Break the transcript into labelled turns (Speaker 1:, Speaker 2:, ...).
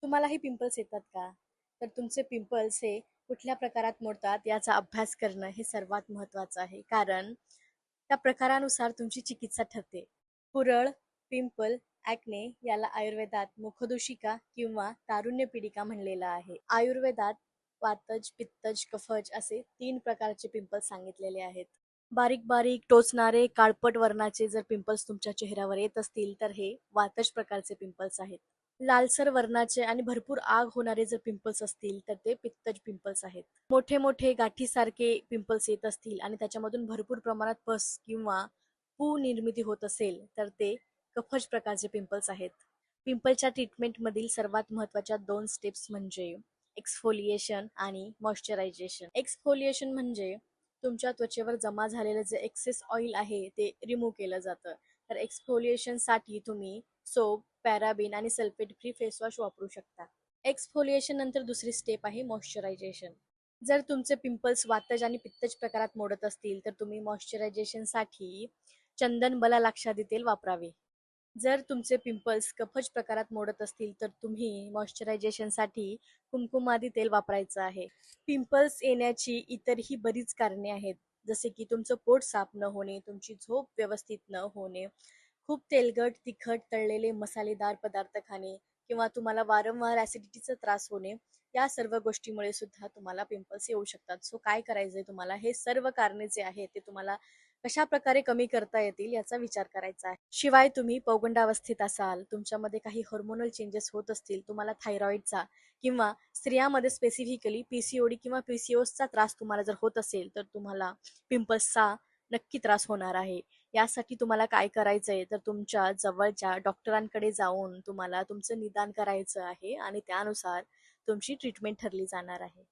Speaker 1: तुम्हालाही पिंपल्स येतात का? तर तुमचे पिंपल्स हे कुठल्या प्रकारात मोडतात याचा अभ्यास करणं हे सर्वात महत्त्वाचं आहे. कारण त्या प्रकारानुसार तुमची चिकित्सा ठरते. पुरळ, पिंपल, ॲक्ने याला आयुर्वेदात मुखदूषिका किंवा तारुण्यपीडिका म्हणलेलं आहे. आयुर्वेदात वातज, पित्तज, कफज असे 3 प्रकारचे पिंपल्स सांगितलेले आहेत. बारीक-बारीक टोचणारे काळपट वर्णाचे जर पिंपल्स तुमच्या चेहऱ्यावर येत असतील, तर हे वातज प्रकारचे पिंपल्स आहेत. लालसर वर्णाचे आणि भरपूर आग होणारे जर पिंपल्स असतील तर ते पित्तज पिंपल्स आहेत. मोठे मोठे गाठीसारखे पिंपल्स येत असतील आणि त्याच्यामधून भरपूर प्रमाणात पस किंवा पू निर्मिती होत असेल तर ते कफज प्रकारचे पिंपल्स आहेत. पिंपलच्या ट्रीटमेंटमधील सर्वात महत्त्वाच्या 2 स्टेप्स म्हणजे एक्सफोलिएशन आणि मॉइश्चरायझेशन. एक्सफोलिएशन म्हणजे तुमच्या त्वचेवर जमा झालेलं जे एक्सेस ऑइल आहे ते रिमूव्ह केलं जातं. तर एक्सफोलिएशनसाठी तुम्ही सोप, पॅराबिन आणि सल्फेट फ्री फेस वॉश वापरू शकता. एक्सफोलिएशन नंतर दुसरी स्टेप आहे मॉइश्चरायझेशन. जर तुमचे पिंपल्स वातज आणि पित्तज प्रकारात मोडत असतील तर तुम्ही मॉइश्चरायझेशनसाठी चंदन बलालाक्षादी तेल वापरावे. जर तुमचे पिंपल्स कफज प्रकारात मोडत असतील तर तुम्ही मॉइश्चरायझेशनसाठी कुमकुमादी तेल वापरायचं आहे. पिंपल्स येण्याची इतरही बरीच कारणे आहेत. जसे की तुमचं पोट साफ न होणे, तुमची झोप व्यवस्थित न होणे, खूप तेलकट, तिखट, तळलेले मसालेदार पदार्थ खाणे किंवा तुम्हाला वारंवार ॲसिडिटीचा त्रास होणे, या सर्व गोष्टीमुळे सुद्धा तुम्हाला पिंपल्स येऊ शकतात. सो काय करायचंय तुम्हाला? हे सर्व कारणे जे आहेत ते तुम्हाला कशाप्रकारे कमी करता येतील याचा विचार करायचा आहे. शिवाय तुम्ही पौगंडावस्थेत असाल, तुमच्यामध्ये काही हार्मोनल चेंजेस होत असतील, तुम्हाला थायरॉईडचा किंवा स्त्रियांमध्ये स्पेसिफिकली पी-सी-ओ-डी किंवा पी-सी-ओएसचा त्रास तुम्हाला जर होत असेल, तर तुम्हाला पिंपल्सचा नक्की त्रास होणार आहे. यासाठी तुम्हाला काय करायचंय तर तुमच्या जवळच्या डॉक्टरांकडे जाऊन तुम्हाला तुमचं निदान करायचं आहे आणि त्यानुसार तुमची ट्रीटमेंट ठरली जाणार आहे.